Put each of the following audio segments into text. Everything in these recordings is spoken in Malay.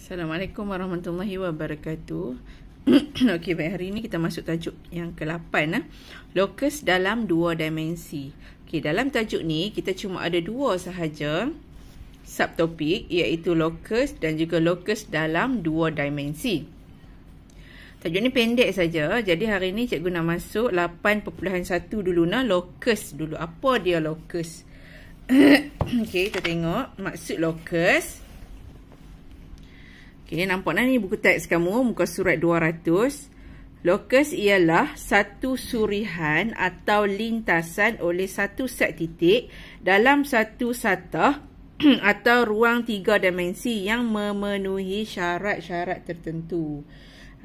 Assalamualaikum warahmatullahi wabarakatuh. Okey, baik, hari ini kita masuk tajuk yang ke-8. Lokus dalam dua dimensi. Okey, dalam tajuk ni kita cuma ada dua sahaja subtopik, iaitu lokus dan juga lokus dalam dua dimensi. Tajuk ni pendek saja. Jadi hari ni cikgu nak masuk 8.1 dulu nah, lokus dulu. Apa dia lokus? Okey, kita tengok maksud lokus. Okay, nampak dah ni buku teks kamu, muka surat 200. Lokus ialah satu surihan atau lintasan oleh satu set titik dalam satu satah atau ruang tiga dimensi yang memenuhi syarat-syarat tertentu.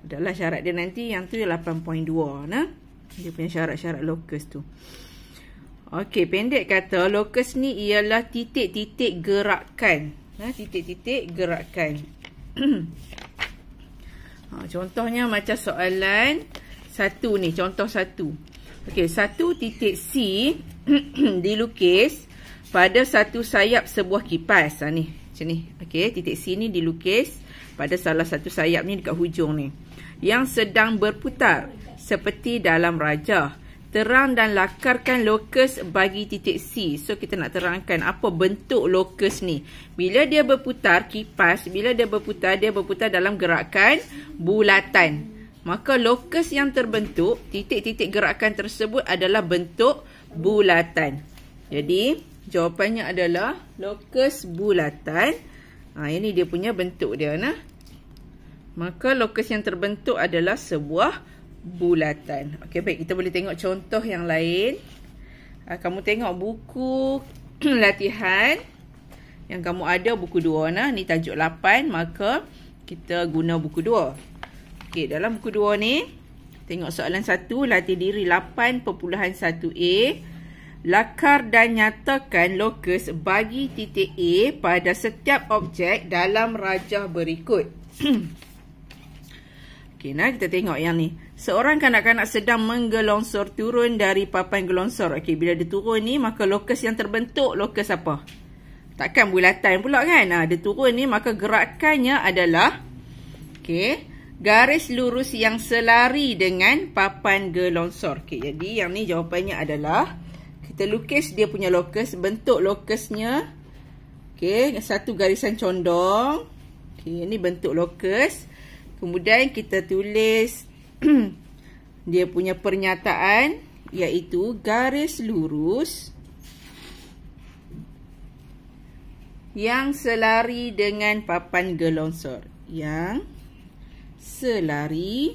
Adalah syarat dia nanti, yang tu 8.2. Nah, dia punya syarat-syarat lokus tu. Okey, pendek kata, lokus ni ialah titik-titik gerakan. Titik-titik gerakan. Contohnya macam soalan satu ni, contoh satu. Okey, satu titik C dilukis pada satu sayap sebuah kipas. Ni, macam ni. Okey, titik C ni dilukis pada salah satu sayap ni dekat hujung ni, yang sedang berputar seperti dalam rajah. Terang dan lakarkan lokus bagi titik C. So, kita nak terangkan apa bentuk lokus ni. Bila dia berputar, kipas, bila dia berputar dalam gerakan bulatan. Maka lokus yang terbentuk, titik-titik gerakan tersebut adalah bentuk bulatan. Jadi, jawapannya adalah lokus bulatan. Ini dia punya bentuk dia. Maka lokus yang terbentuk adalah sebuah bulatan. Okey, baik, kita boleh tengok contoh yang lain. Kamu tengok buku latihan yang kamu ada, buku 2 ni tajuk 8, maka kita guna buku 2. Okey, dalam buku 2 ni tengok soalan 1, latih diri 8.1a. Lakar dan nyatakan lokus bagi titik A pada setiap objek dalam rajah berikut. Okey, kita tengok yang ni. Seorang kanak-kanak sedang menggelongsor turun dari papan gelongsor. Okey, bila dia turun ni, maka lokus yang terbentuk, lokus apa? Takkan bulatan pula kan? Dia turun ni, maka gerakannya adalah garis lurus yang selari dengan papan gelongsor. Okey, jadi yang ni jawapannya adalah, kita lukis dia punya lokus, bentuk lokusnya. Okey, satu garisan condong. Okey, ini bentuk lokus. Kemudian kita tulis dia punya pernyataan, iaitu garis lurus yang selari dengan papan gelongsor. Yang selari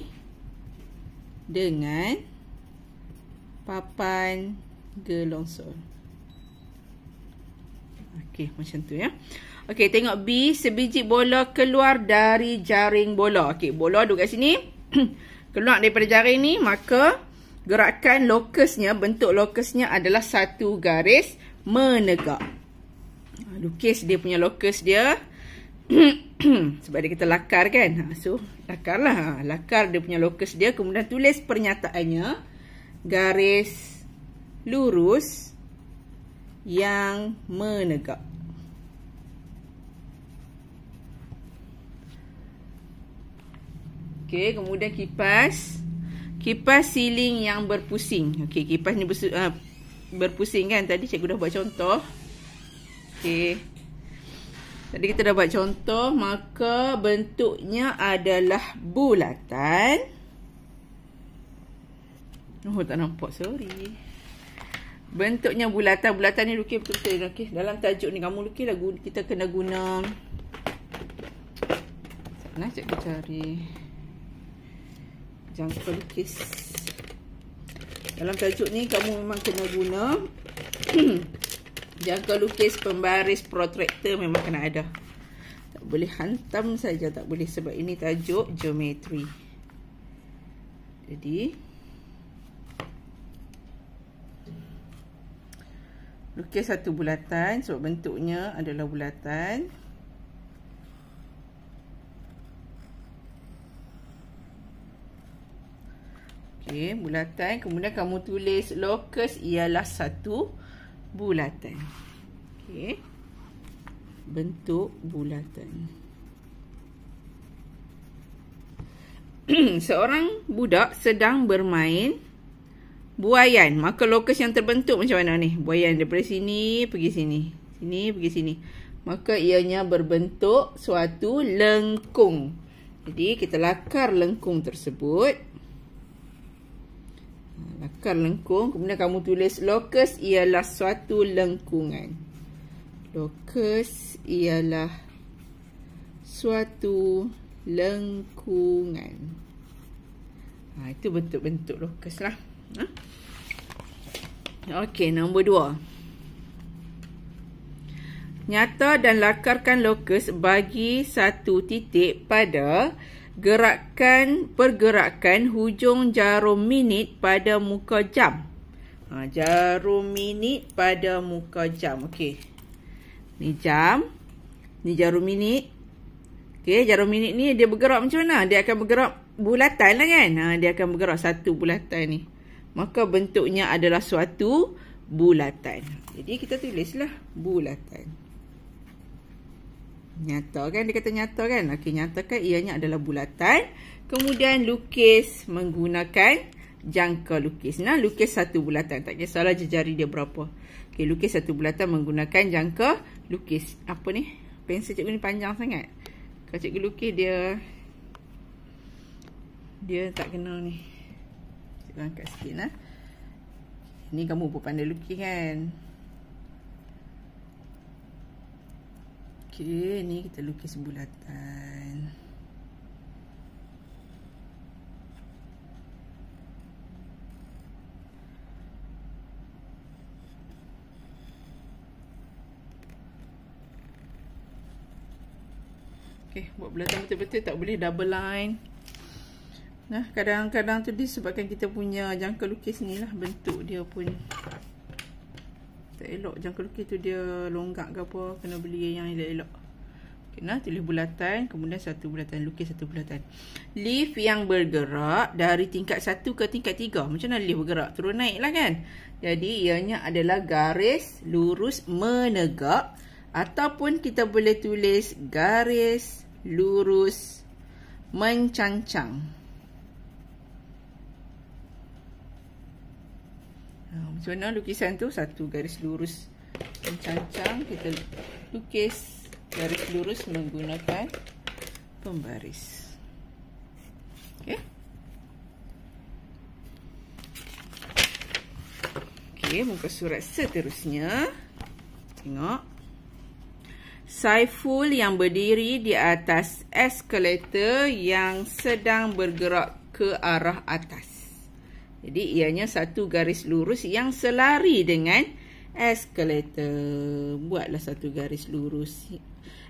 dengan papan gelongsor. Okey, macam tu ya. Okey, tengok B. Sebiji bola keluar dari jaring bola. Okey, bola duduk kat sini. Keluar daripada jaring ni, maka gerakan lokusnya, bentuk lokusnya adalah satu garis menegak. Lukis dia punya lokus dia. Sebab dia kita lakar kan. So, lakarlah. Lakar dia punya lokus dia. Kemudian tulis pernyataannya. Garis lurus yang menegak. Okey, kemudian kipas. Kipas siling yang berpusing. Okey, kipas ni berpusing kan. Tadi cikgu dah buat contoh. Okey. Tadi kita dah buat contoh. Maka bentuknya adalah bulatan. Oh, tak nampak. Sorry. Bentuknya bulatan. Bulatan ni lukis betul-betul. Okey, dalam tajuk ni kamu lukis lah. Kita kena guna. Nak cikgu cari jangka lukis. Dalam tajuk ni kamu memang kena guna jangka lukis pembaris protractor, memang kena ada. Tak boleh hantam saja, tak boleh, sebab ini tajuk geometri. Jadi lukis satu bulatan sebab bentuknya adalah bulatan. Okey, bulatan. Kemudian kamu tulis lokus ialah satu bulatan. Okey. Bentuk bulatan. seorang budak sedang bermain buaian. Maka lokus yang terbentuk macam mana ni? Buaian daripada sini pergi sini. Sini pergi sini. Maka ianya berbentuk suatu lengkung. Jadi kita lakar lengkung tersebut. Lakar lengkung. Kemudian kamu tulis lokus ialah suatu lengkungan. Lokus ialah suatu lengkungan. Itu bentuk-bentuk lokus lah. Okey, nombor 2. Nyata dan lakarkan lokus bagi satu titik pada pergerakan hujung jarum minit pada muka jam. Jarum minit pada muka jam. Okey. Ni jam. Ni jarum minit. Okey, jarum minit ni dia bergerak macam mana? Dia akan bergerak bulatan lah kan? Dia akan bergerak satu bulatan ni. Maka bentuknya adalah suatu bulatan. Jadi kita tulislah bulatan. Nyata kan? Dia kata nyata kan? Okey, nyatakan ianya adalah bulatan. Kemudian lukis menggunakan jangka lukis. Nah, lukis satu bulatan. Tak kisahlah jari dia berapa. Okey, lukis satu bulatan menggunakan jangka lukis. Apa ni? Pensel cikgu ni panjang sangat. Kalau cikgu lukis dia tak kena ni. Cikgu angkat sikit lah. Ni kamu pun pandai lukis kan? Okey, ni kita lukis bulatan. Okey, buat bulatan betul-betul, tak boleh double line. Nah, kadang-kadang tu disebabkan kita punya jangka lukis ni lah, bentuk dia pun tak elok. Jangka lukis tu dia longgak ke apa, kena beli yang elok-elok. Okey, nah, tulis bulatan, kemudian satu bulatan, lukis satu bulatan. Lift yang bergerak dari tingkat 1 ke tingkat 3. Macam mana lift bergerak? Turun naik lah kan? Jadi ianya adalah garis lurus menegak, ataupun kita boleh tulis garis lurus mencangcang. Macam mana lukisan tu? Satu garis lurus mencangcang. Kita lukis garis lurus menggunakan pembaris. Okey. Okey, muka surat seterusnya. Tengok. Saiful yang berdiri di atas eskalator yang sedang bergerak ke arah atas. Jadi ianya satu garis lurus yang selari dengan eskalator. Buatlah satu garis lurus.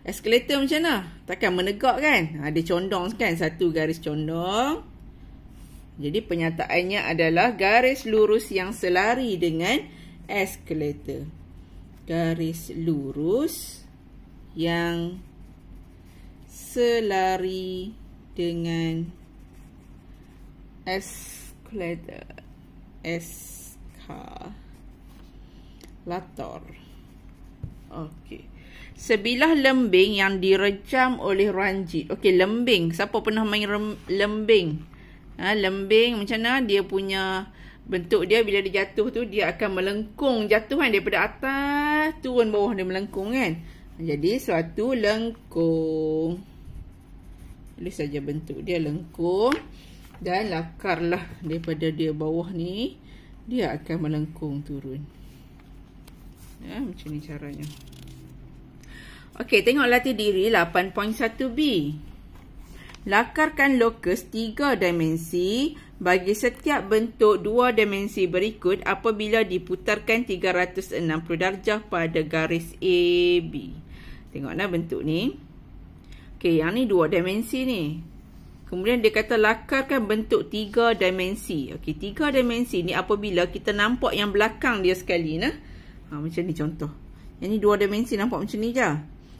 Eskalator macam mana? Takkan menegak kan? Dia condong kan? Satu garis condong. Jadi penyataannya adalah garis lurus yang selari dengan eskalator. Garis lurus yang selari dengan eskalator. Okey. Sebilah lembing yang direjam oleh ranjit. Okey, lembing. Siapa pernah main lembing? Lembing macam mana? Dia punya bentuk dia bila dia jatuh tu, dia akan melengkung jatuh kan, daripada atas turun bawah dia melengkung kan. Jadi suatu lengkung. Tulis saja bentuk dia lengkung. Dan lakarlah daripada dia bawah ni, dia akan melengkung turun. Macam ni caranya. Okey, tengok latih diri 8.1b. Lakarkan lokus 3 dimensi bagi setiap bentuk 2 dimensi berikut apabila diputarkan 360 darjah pada garis AB. Tengoklah bentuk ni. Okey, yang ni 2 dimensi ni. Kemudian dia kata lakarkan bentuk 3 dimensi. Okey, 3 dimensi ni apabila kita nampak yang belakang dia sekali nah. Macam ni contoh. Yang ni 2 dimensi nampak macam ni je.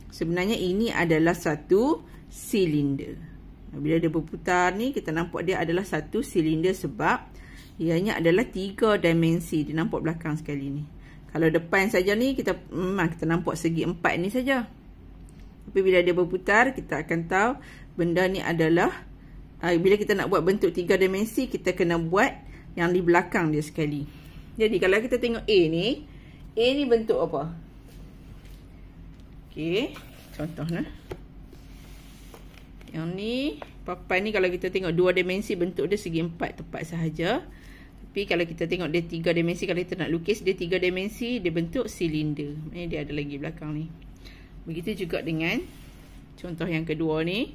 Sebenarnya ini adalah satu silinder. Bila dia berputar ni, kita nampak dia adalah satu silinder sebab ianya adalah 3 dimensi. Dia nampak belakang sekali ni. Kalau depan saja ni, kita nampak segi 4 ni saja. Tapi bila dia berputar, kita akan tahu benda ni adalah bila kita nak buat bentuk 3 dimensi, kita kena buat yang di belakang dia sekali. Jadi kalau kita tengok A ni bentuk apa? Okey, contohnya yang ni, papan ni kalau kita tengok 2 dimensi, bentuk dia segi 4 tepat sahaja. Tapi kalau kita tengok dia 3 dimensi, kalau kita nak lukis dia 3 dimensi, dia bentuk silinder. Ini dia ada lagi belakang ni. Begitu juga dengan contoh yang kedua ni.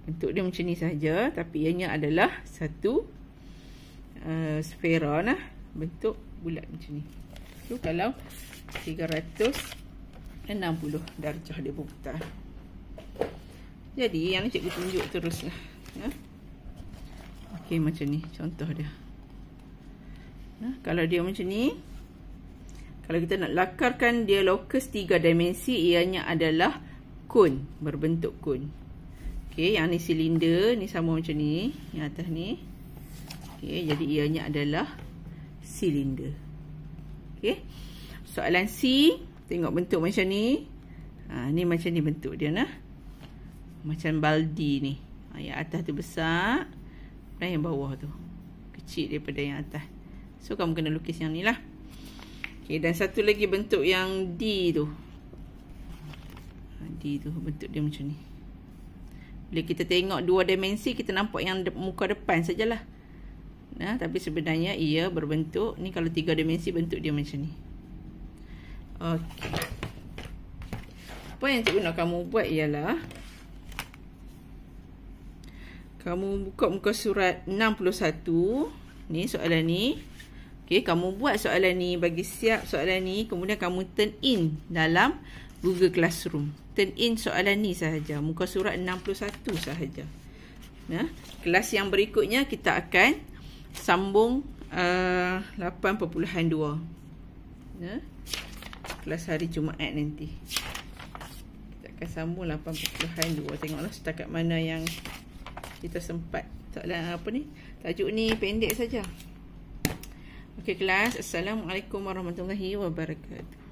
Bentuk dia macam ni sahaja, tapi ianya adalah satu sfera lah. Bentuk bulat macam ni. So kalau 360 darjah dia berputar. Jadi yang ni cikgu tunjuk teruslah. Okey, macam ni contoh dia. Kalau dia macam ni, kalau kita nak lakarkan dia lokus 3 dimensi, ianya adalah kon, berbentuk kon. Okey, yang ni silinder, ni sama macam ni, yang atas ni. Okey, jadi ianya adalah silinder. Okey. Soalan C, tengok bentuk macam ni. Ni macam ni bentuk dia nah. Macam baldi ni. Yang atas tu besar dan yang bawah tu kecil daripada yang atas. So kamu kena lukis yang ni lah. Okey, dan satu lagi bentuk yang D tu. D tu bentuk dia macam ni. Bila kita tengok 2 dimensi, kita nampak yang muka depan sajalah. Tapi sebenarnya ia berbentuk ni, kalau 3 dimensi bentuk dia macam ni. Okey. Apa yang cikgu nak kamu buat ialah kamu buka muka surat 61. Ni soalan ni. Okey, kamu buat soalan ni, bagi siap soalan ni, kemudian kamu turn in dalam Google Classroom. Turn in soalan ni sahaja, muka surat 61 sahaja. Kelas yang berikutnya kita akan sambung 8.2. Kelas hari Jumaat nanti. Kita akan sambung 8.2. Tengoklah setakat mana yang kita sempat. Soalan apa ni? Tajuk ni pendek saja. Okey kelas, Assalamualaikum warahmatullahi wabarakatuh.